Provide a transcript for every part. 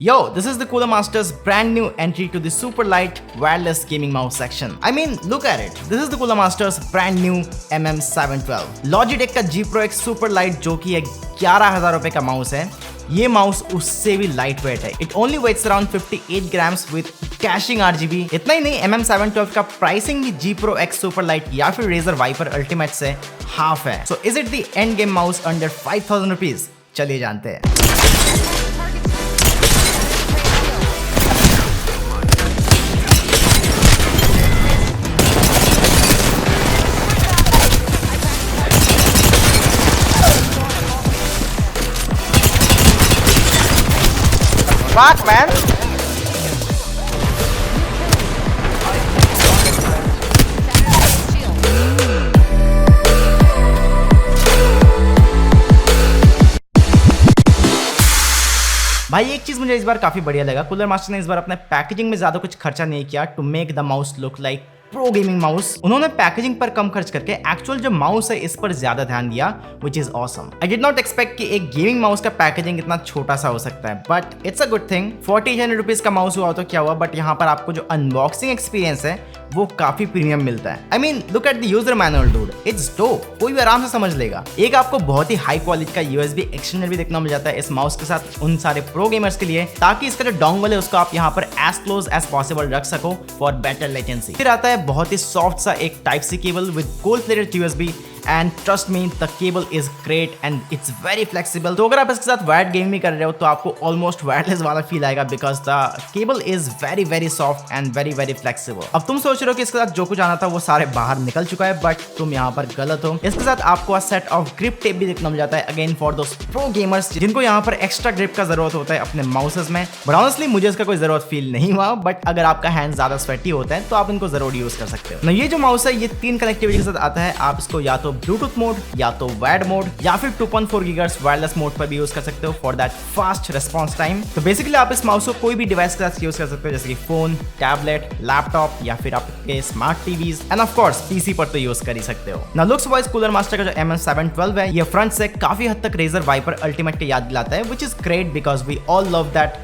Yo, this is the Cooler Master's brand new entry to the super light wireless gaming mouse section. I mean, look at it. This is the Cooler Master's brand new MM712. Logitech का G Pro X super light जो कि 11,000 रुपए का mouse है. ये mouse उससे भी light weight है. It only weighs around 58 grams with caching RGB. इतना ही नहीं, MM712 का प्राइसिंग भी G Pro X super light या फिर Razer Viper Ultimate से हाफ है. So is it the end game mouse under 5,000 rupees? चलिए जानते हैं. Fuck, man! भाई एक चीज मुझे इस बार काफी बढ़िया लगा. कूलर मास्टर ने इस बार अपने पैकेजिंग में ज्यादा कुछ खर्चा नहीं किया to make the mouse look like pro gaming mouse. उन्होंने पैकेजिंग पर कम खर्च करके एक्चुअल जो माउस है इस पर ज्यादा ध्यान दिया, which is awesome. I did not expect कि एक गेमिंग माउस का पैकेजिंग इतना छोटा सा हो सकता है, but it's a good thing. 4800 rupees का माउस हुआ तो क्या हुआ, बट यहाँ पर आपको जो अनबॉक्सिंग एक्सपीरियंस है वो काफी प्रीमियम मिलता है. I mean look at the user manual dude, it's dope. कोई भी आराम से समझ लेगा. एक आपको बहुत ही हाई क्वालिटी का यूएसबी एक्सटेंडर भी देखना मिल जाता है इस माउस के साथ उन सारे प्रो गेमर्स के लिए, ताकि इसका जो डोंगल है उसको आप यहाँ पर एज क्लोज एज पॉसिबल रख सको फॉर बेटर लेटेंसी. फिर आता है बहुत ही सॉफ्ट सा एक टाइप सी cable with gold plated USB. And trust me, the cable is great and it's very flexible. तो अगर आप इसके साथ वायर्ड गेम भी कर रहे हो तो आपको ऑलमोस्ट वायरलेस वाला फील आएगा, because the cable is very very soft and very very flexible. अब तुम सोच रहे हो कि इसके साथ जो कुछ आना था वो सारे बाहर निकल चुका है, बट तुम यहाँ पर गलत हो. इसके साथ आपको सेट ऑफ ग्रिप टेप भी देखना मिल जाता है, again for those pro gamers जिनको यहाँ पर एक्स्ट्रा ग्रिप का जरूरत होता है अपने माउसेस में. बट ऑनेस्टली मुझे इसका कोई जरूरत फील नहीं हुआ, बट अगर आपका हैंड ज्यादा स्वेटी होता है तो आप इनको जरूर यूज कर सकते हो. ये जो माउस है ये 3 कनेक्टिविटी के साथ आता है. आप इसको या तो ब्लूटूथ मोड, या तो वायर्ड मोड, या फिर 2.4 गीगाहर्ट्ज वायरलेस मोड पर भी यूज कर सकते हो for that fast response time. तो बेसिकली आप इस माउस को कोई भी डिवाइस के साथ यूज कर सकते हो, जैसे कि फोन, टैबलेट, लैपटॉप या फिर आपके smart TVs end of course PC पर तो यूज कर ही सकते हो. Now looks wise cooler master का जो MM712 है ये फ्रंट से काफी हद तक Razer Viper Ultimate की याद दिलाता है, which is great because we all love that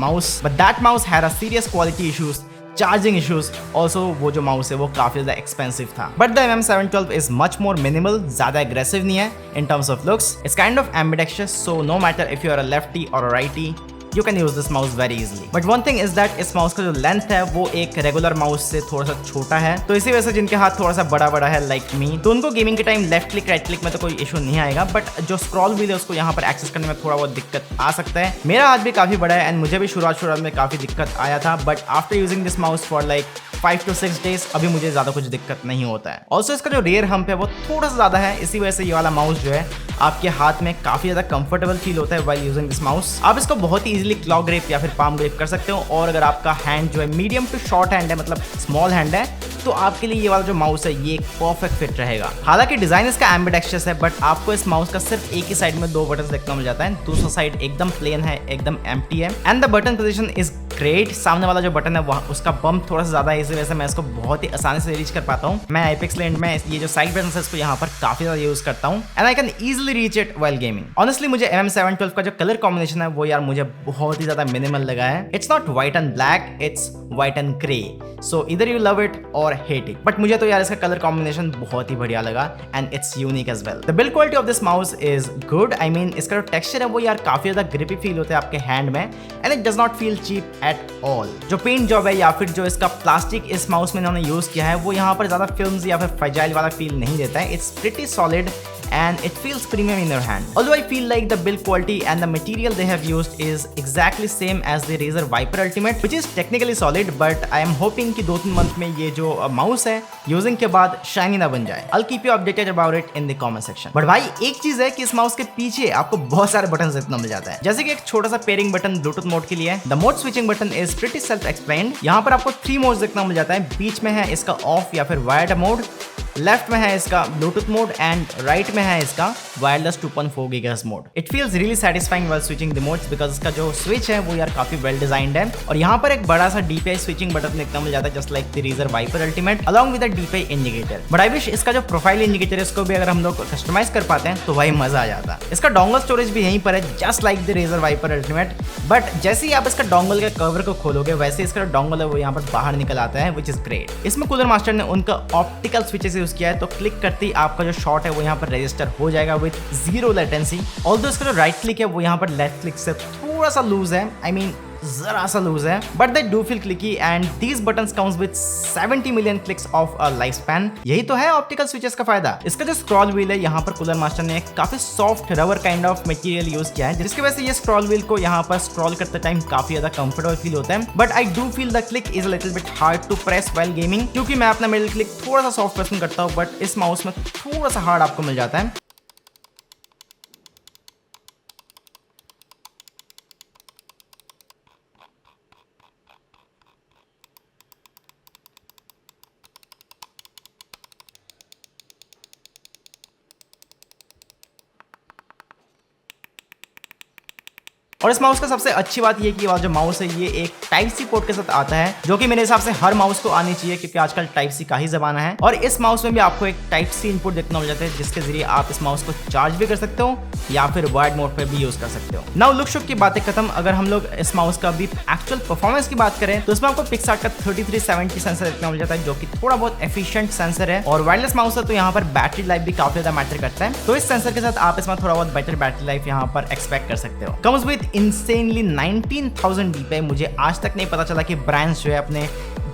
mouse, but that mouse had a serious quality issues, charging issues. Also वो जो माउस है वो काफी ज्यादा एक्सपेंसिव था. But the MM712 is much more minimal, ज्यादा एग्रेसिव नहीं है in terms of looks. It's kind of ambidextrous, so no matter if you are a lefty और a righty, you can use this mouse very easily. But one thing is that इस mouse का जो length है वो एक regular mouse से थोड़ा सा छोटा है, तो इसी वजह से जिनके हाथ थोड़ा सा बड़ा बड़ा है लाइक मी, तो उनको गेमिंग के time left click right click में तो कोई इशू नहीं आएगा, बट जो स्क्रॉल व्हील है उसको यहाँ पर एक्सेस करने में थोड़ा बहुत दिक्कत आ सकता है. मेरा हाथ भी काफी बड़ा है एंड मुझे भी शुरुआत में काफी दिक्कत आया था, but after using this mouse for like 5 to 6 days अभी मुझे ज्यादा कुछ दिक्कत नहीं होता है. ऑल्सो इसका जो रेयर हम्प है वो थोड़ा सा ज्यादा है, इसी वजह से ये वाला माउस जो है आपके हाथ में काफी ज्यादा कंफर्टेबल फील होता है व्हाइल यूजिंग दिस माउस. आप इसको बहुत ही इजीली क्लॉ ग्रिप या फिर पाम ग्रिप कर सकते हो, और अगर आपका हैंड जो है मीडियम टू शॉर्ट हैंड है, मतलब स्मॉल हैंड है, तो आपके लिए ये वाला जो माउस है ये एक परफेक्ट फिट रहेगा. हालांकि डिजाइन इसका एम्बिडेक्शियस है, बट आपको इस माउस का सिर्फ एक ही साइड में 2 बटन देखना मिल जाता है, दूसरा साइड एकदम प्लेन है, एकदम एम्प्टी है. And the button position is great. सामने वाला जो बटन है वहाँ उसका बम्प थोड़ा सा ज्यादा है, इसी वजह से मैं इसको बहुत ही आसानी से रीच कर पाता हूँ. मैं एपेक्स लेजेंड में ये जो साइड बटन है इसको यहाँ पर काफी ज्यादा यूज करता हूँ and I can easily reach it while gaming. Honestly मुझे MM712 का जो कलर कॉम्बिनेशन है वो यार मुझे बहुत ही ज्यादा मिनिमल लगा है. It's not white and black, it's white and grey, so इधर यू लव इट और हेट इट. बट मुझे तो यार इसका कलर कॉम्बिनेशन बहुत ही बढ़िया लगा and it's unique as well. The build quality of this mouse is good. I mean इसका जो टेक्सचर है वो यार काफी ज्यादा ग्रिपी फील होता है आपके हैंड में and it does not feel cheap at all. जो पेंट जॉब है या फिर जो इसका प्लास्टिक इस माउस में इन्होंने यूज किया है वो यहाँ पर ज्यादा फिल्म्स या फिर फ्रेजाइल वाला फील नहीं देता है. It's pretty solid and it feels premium in your hand. Although I feel like the build quality and the material they have used is exactly same as the Razer Viper Ultimate, which is technically solid, but I am hoping कि 2-3 month में ये जो mouse है using के बाद shiny ना बन जाए. I'll keep you updated about it in the comment section. But भाई एक चीज है कि इस माउस के पीछे आपको बहुत सारे बटन देखना मिल जाता है, जैसे कि एक छोटा सा पेयरिंग बटन ब्लूटूथ मोड के लिए. The mode switching button is pretty self explained. यहाँ पर आपको 3 मोड्स देखना मिल जाता है. बीच में है इसका ऑफ या फिर वायर्ड मोड, लेफ्ट में है इसका ब्लूटूथ मोड एंड राइट में है इसका wireless 2.4 gigahertz mode. It feels really satisfying while switching the modes because इसका जो स्विच है वो यार काफी वेल डिजाइंड है। और यहाँ पर एक बड़ा सा DPI स्विचिंग बटन देखने मिल जाता है just like the Razer Viper Ultimate along with the DPI indicator. But I wish इसका जो प्रोफाइल इंडिकेटर है इसको भी अगर हम लोग कस्टमाइज कर पाते हैं तो भाई मजा आ जाता। इसका डोंगल स्टोरेज भी यहीं पर है just like the Razer Viper Ultimate. But जैसे ही आप इसका डोंगल के कवर को खोलोगे वैसे इसका डोंगल है वो यहाँ पर बाहर निकल आता है विच इज ग्रेट। इसमें कूलर मास्टर ने उनका ऑप्टिकल स्विचेस यूज किया है तो क्लिक करते ही आपका जो शॉट है वो यहाँ पर रजिस्टर हो जाएगा विद 0 लेटेंसी। ऑल्दो इसका जो राइट क्लिक है वो यहाँ पर लेफ्ट क्लिक से थोड़ा सा लूज है, आई मीन जरा सा लूज है, but they do feel clicky and these buttons counts with 70 million clicks of a life span. यही तो है ऑप्टिकल स्विचेस का फायदा। इसका जो स्क्रॉल व्हील है यहाँ पर कूलर मास्टर ने काफी soft rubber kind of material use किया है जिसकी वजह से ये स्क्रॉल व्हील को यहाँ पर स्क्रॉल करते टाइम काफी ज्यादा कंफर्टेबल फील होता है। But I do feel the click is a little bit hard to press while gaming, क्योंकि मैं अपना मिडिल क्लिक थोड़ा सा सॉफ्ट पसंद करता हूँ बट इस माउस में थोड़ा सा हार्ड आपको मिल जाता है। और इस माउस का सबसे अच्छी बात ये कि जो माउस है ये एक टाइप सी पोर्ट के साथ आता है जो कि मेरे हिसाब से हर माउस को आनी चाहिए क्योंकि आजकल टाइप सी का ही जमाना है। और इस माउस में भी आपको एक टाइप सी इनपुट देखने मिल जाता है जिसके जरिए आप इस माउस को चार्ज भी कर सकते हो या फिर वायर्ड मोड पे भी यूज कर सकते हो। नाउ लुक शुक की बातें खत्म, अगर हम लोग इस माउस का भी एक्चुअल परफॉर्मेंस की बात करें तो इसमें आपको पिक्सआर्ट का 3370 सेंसर देखने मिल जाता है जो कि थोड़ा बहुत एफिशिएंट सेंसर है। और वायरलेस माउस है तो यहाँ पर बैटरी लाइफ भी काफी ज्यादा मैटर करता है, तो इस सेंसर के साथ आप इसमें थोड़ा बहुत बेटर बैटरी लाइफ यहाँ पर एक्सपेक्ट कर सकते हो। Comes with insanely 19,000 DPI। मुझे आज तक नहीं पता चला कि ब्रांड्स जो है अपने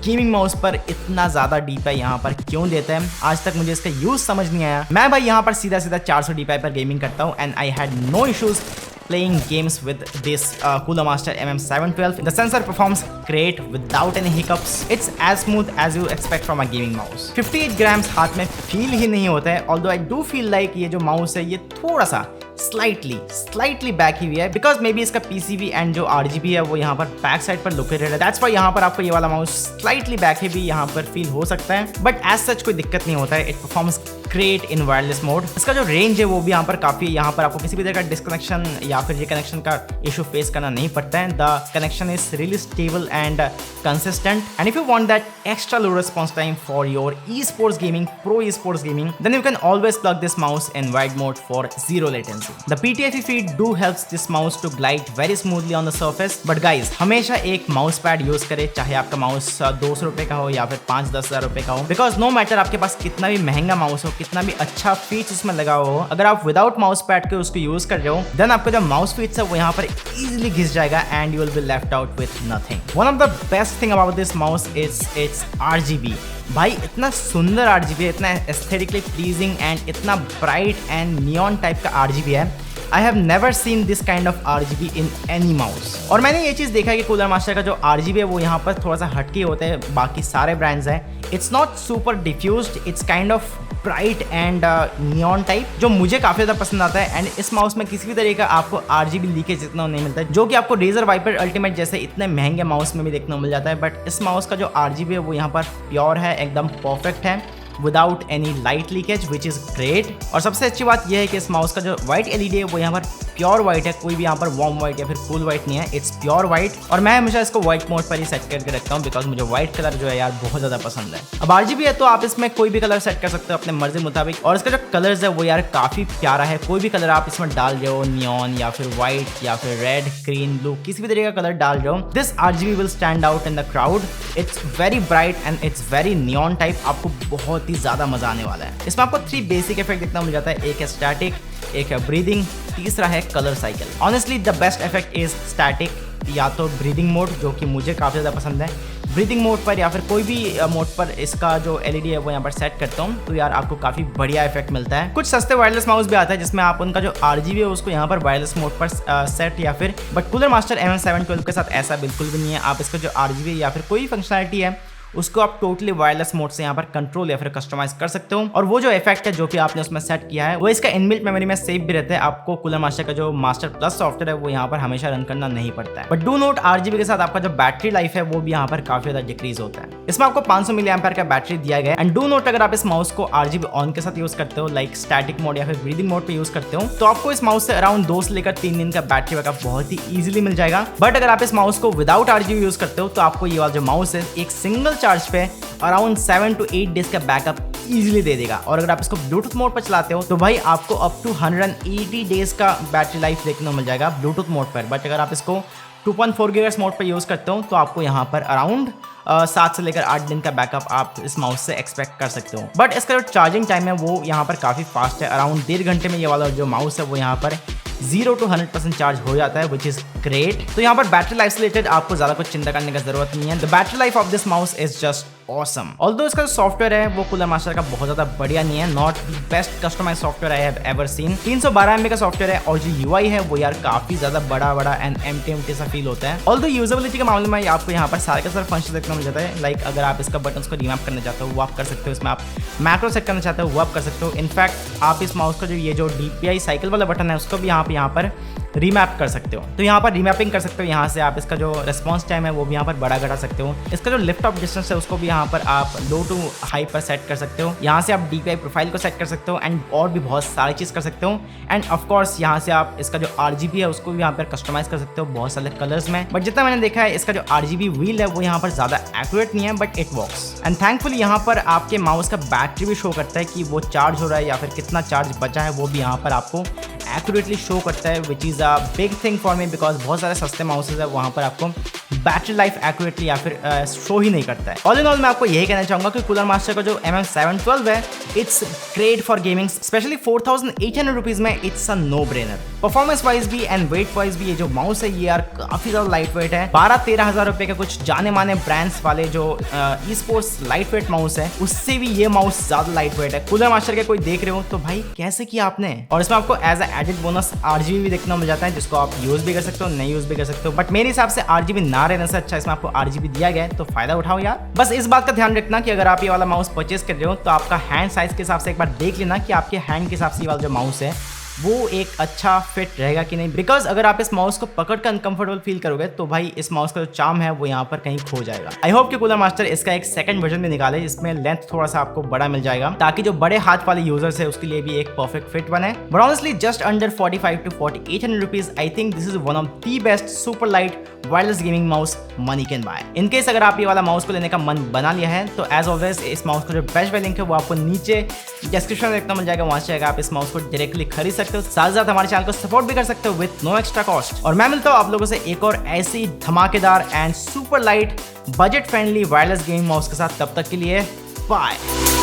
गेमिंग माउस पर इतना ज्यादा DPI यहाँ पर क्यों देता है, आज तक मुझे इसका यूज समझ नहीं आया। मैं भाई यहाँ पर सीधा 400 DPI पर गेमिंग करता हूँ and I had no issues playing games with this Cooler Master MM712. The sensor performs great without any hiccups. It's as smooth as you expect from a gaming mouse. 58 grams हाथ में feel ही नहीं होता है, although I do feel like ये जो mouse है ये थोड़ा सा slightly बैक ही हुआ है बिकॉज मे बी इसका PCB एंड जो RGB है वो यहाँ पर बैक साइड पर लोकेटेड है। दैट्स व्हाई यहाँ पर आपको ये वाला माउस स्लाइटली बैक ही भी यहाँ पर फील हो सकता है, बट एज सच कोई दिक्कत नहीं होता है। It performs great in wireless mode. इसका जो रेंज है वो भी यहाँ पर काफी, यहाँ पर आपको किसी भी तरह का डिस्कनेक्शन या फिर ये कनेक्शन का इशू फेस करना नहीं पड़ता है। The connection is really stable and consistent and if you want that extra low response time for your e-sports gaming, pro e-sports gaming, then you can always plug this mouse in wide mode for zero latency. The PTFE feed do helps this mouse to glide very smoothly on the surface. But guys, हमेशा एक mouse pad use करें, चाहे आपका mouse 200 रुपए का हो या फिर 5-10 हज़ार रुपए का हो, बिकॉज नो मैटर आपके पास कितना भी महंगा माउस हो, कितना भी अच्छा फीच उसमें लगा हो, अगर आप विदाउट माउस पैड के उसको यूज कर रहे हो देन आपका जो माउस फीच है वो यहाँ पर इजिली घिस जाएगा and you will be left out with nothing. One of the best thing about this mouse is it's RGB। भाई इतना सुंदर RGB है, इतना एस्थेटिकली प्लीजिंग एंड इतना ब्राइट एंड नियॉन टाइप का RGB है। I have never seen this kind of RGB in any mouse। और मैंने ये चीज़ देखा है कि कूलर मास्टर का जो RGB है वो यहाँ पर थोड़ा सा हटके होता है बाकी सारे ब्रांड्स हैं। It's not super diffused, it's kind of bright and neon type जो मुझे काफ़ी ज़्यादा पसंद आता है। एंड इस माउस में किसी भी तरह का आपको RGB लीकेज इतना नहीं मिलता है जो कि आपको रेजर वाइपर अल्टीमेट जैसे इतने महंगे माउस में भी देखने को मिल जाता है। बट इस माउस का जो RGB है वो यहाँ पर प्योर है, एकदम परफेक्ट है without any light leakage which is great. और सबसे अच्छी बात यह है कि इस माउस का जो व्हाइट LED है वो यहाँ पर प्योर व्हाइट है, कोई भी यहाँ पर वार्म व्हाइट या फिर कूल व्हाइट नहीं है, इट्स प्योर व्हाइट। और मैं हमेशा इसको व्हाइट मोड पर ही सेट करके रखता हूँ बिकॉज मुझे व्हाइट कलर जो है यार बहुत ज़्यादा पसंद है। अब RGB है तो आप इसमें कोई भी कलर सेट कर सकते हो अपने मर्जी मुताबिक, और इसका जो कलर्स है वो यार काफ़ी प्यारा है। कोई भी कलर आप इसमें डाल रहे हो, नियॉन या फिर व्हाइट या फिर रेड, ग्रीन, ब्लू, किसी भी तरह का कलर डाल रहे हो, this RGB will stand out in the crowd. It's very bright and it's very neon type, आपको बहुत ही ज़्यादा मजा आने वाला है। इसमें आपको 3 बेसिक इफेक्ट देखना मिल जाता है, एक है स्टैटिक, एक है ब्रीदिंग, तीसरा है colour cycle. Honestly the best effect is static, या तो ब्रीदिंग मोड जो कि मुझे काफ़ी ज़्यादा पसंद है। ब्रीदिंग मोड पर या फिर कोई भी मोड पर इसका जो LED है वो यहाँ पर सेट करता हूँ तो यार आपको काफ़ी बढ़िया इफेक्ट मिलता है। कुछ सस्ते वायरलेस माउस भी आता है जिसमें आप उनका जो RGB है उसको यहाँ पर वायरलेस मोड पर सेट या फिर, बट कूलर मास्टर MM712 के साथ ऐसा बिल्कुल भी नहीं है। आप इसका जो RGB या फिर कोई फंक्शनलिटी है उसको आप टोटली वायरलेस मोड से यहाँ पर कंट्रोल या फिर कस्टमाइज कर सकते हो। और वो जो इफेक्ट है जो कि आपने उसमें सेट किया है वो इसका इनबिल्ट मेमोरी में सेव भी रहता है। आपको कूलर मास्टर का जो मास्टर प्लस सॉफ्टवेयर है वो यहाँ पर हमेशा रन करना नहीं पड़ता है। बट डू नोट RGB के साथ आपका जो बैटरी लाइफ है वो भी यहाँ पर काफी ज्यादा डिक्रीज होता है। इसमें आपको 500 मिली एम्पेयर का बैटरी दिया गया है। एंड डू नोट अगर आप इस माउस को RGB ऑन के साथ यूज करते हो लाइक स्टैटिक मोड या फिर ब्रीदिंग मोड पे यूज करते हो तो आपको इस माउस से अराउंड 2 से लेकर 3 दिन का बैटरी बैकअप बहुत ही इजीली मिल जाएगा। बट अगर आप इस माउस को विदाउट RGB यूज करते हो तो आपको ये वाला जो माउस है एक सिंगल चार्ज पे अराउंड 7 to 8 डेज का बैकअप इजीली दे देगा। और अगर आप इसको ब्लूटूथ मोड पर चलाते हो तो भाई आपको अप टू 180 डेज का बैटरी लाइफ देखने को मिल जाएगा ब्लूटूथ मोड पर। बट अगर आप इसको 2.4 GHz मोड पर यूज करते हो तो आपको यहाँ पर अराउंड 7 से लेकर 8 दिन का बैकअप आप इस माउस से एक्सपेक्ट कर सकते हो। बट इसका जो चार्जिंग टाइम है वो यहाँ पर काफी फास्ट है। अराउंड 1.5 घंटे में ये वाला जो माउस है वो यहाँ पर 0 to 100% चार्ज हो जाता है विच इज ग्रेट। तो यहाँ पर बैटरी लाइफ से रिलेटेड आपको ज्यादा कुछ चिंता करने की जरूरत नहीं है। The battery life of this mouse is just awesome. Although इसका जो सॉफ्टवेयर है वो कूलर मास्टर का बहुत ज्यादा बढ़िया नहीं है, not the best customise software I have ever seen. 312 MB का सॉफ्टवेयर है और जो UI है वो यार काफी ज्यादा बड़ा एंड एम्प्टी सा फील होता है। ऑल्दो यूजेबिलिटी के मामले में आपको यहाँ पर सारे का सारे फंक्शन देखने को मिल जाता है। लाइक अगर आप इसका बटन को रिमैप करना चाहते हो वो आप कर सकते हो, इसमें आप मैक्रो सेट करना चाहते हो वो आप कर सकते हो। इनफैक्ट आप इस माउस का जो ये जो DPI साइकिल वाला बटन है उसको भी यहाँ पर रीमैप कर सकते हो। तो यहाँ पर रीमैपिंग कर सकते हो। यहाँ से आप इसका जो रिस्पॉन्स टाइम है वो भी यहाँ पर बड़ा घटा सकते हो। इसका जो लिफ्ट ऑफ डिस्टेंस है उसको भी यहाँ पर आप लो टू हाई पर सेट कर सकते हो। यहाँ से आप DPI प्रोफाइल को सेट कर सकते हो एंड और भी बहुत सारी चीज़ कर सकते हो। एंड ऑफ कोर्स यहाँ से आप इसका जो RGB है उसको भी यहाँ पर कस्टमाइज कर सकते हो बहुत सारे कलर्स में। बट जितना मैंने देखा है इसका जो RGB व्हील है वो यहाँ पर ज़्यादा एक्यूरेट नहीं है but it works. And thankfully यहाँ पर आपके माउस का बैटरी भी शो करता है कि वो चार्ज हो रहा है या फिर कितना चार्ज बचा है वो भी यहाँ पर आपको एक्यूरेटली शो करता है which is a big thing for me because बहुत सारे सस्ते माउसेज है वहाँ पर आपको बैटरी लाइफ एक्यूरेटली या फिर शो ही नहीं करता है। ऑल इन ऑल मैं आपको यही कहना चाहूँगा कि कूलर मास्टर का जो MM712 है it's great for gaming, specially 4800 rupees में it's a no brainer. Performance wise भी एंड वेट वाइज भी ये जो माउस है ये यार काफ़ी ज़्यादा लाइट वेट है। 12-13 हज़ार रुपये के कुछ जाने माने ब्रांड्स वाले जो e sports light weight mouse है उससे भी ये माउस ज़्यादा लाइट वेट है। कूलर मास्टर के कोई देख रहे हो तो भाई कैसे किया आपने। और इसमें आपको as a added bonus RGB भी देखने को मिल जाता है जिसको आप यूज़ भी कर सकते हो नहीं यूज़ भी कर सकते हो। बट मेरे हिसाब से RGB ना रहने से अच्छा इसमें आपको RGB दिया गया है तो फायदा उठाओ यार। बस इस बात का ध्यान रखना कि अगर आप ये वाला माउस परचेस कर रहे हो तो आपका हैंड साइज के हिसाब से एक बार देख लेना कि आपके हैंड के हिसाब से ये वाला जो माउस है वो एक अच्छा फिट रहेगा कि नहीं। बिकॉज अगर आप इस माउस को पकड़ कर अनकंफर्टेबल फील करोगे तो भाई इस माउस का जो चार्म है वो यहाँ पर कहीं खो जाएगा। आई होप कि कूलर मास्टर इसका एक सेकंड वर्जन भी निकाले जिसमें लेंथ थोड़ा सा आपको बड़ा मिल जाएगा ताकि जो बड़े हाथ वाले यूजर्स है उसके लिए भी एक परफेक्ट फिट बने। But honestly just under 45 to 4800 rupees I think this is one of the best super light wireless gaming mouse money can buy. In case अगर आप ये वाला माउस को लेने का मन बना लिया है तो एज ऑलवेज इस माउस का जो बेस्ट बाय लिंक है वो आपको नीचे डिस्क्रिप्शन में देखना मिल जाएगा, वहां से आप इस माउस को डायरेक्टली खरीद सकते हो। साथ साथ हमारे चैनल को सपोर्ट भी कर सकते हो विद नो एक्स्ट्रा कॉस्ट। और मैं मिलता हूँ आप लोगों से एक और ऐसी धमाकेदार and super light budget friendly wireless gaming mouse के साथ। तब तक के लिए बाय।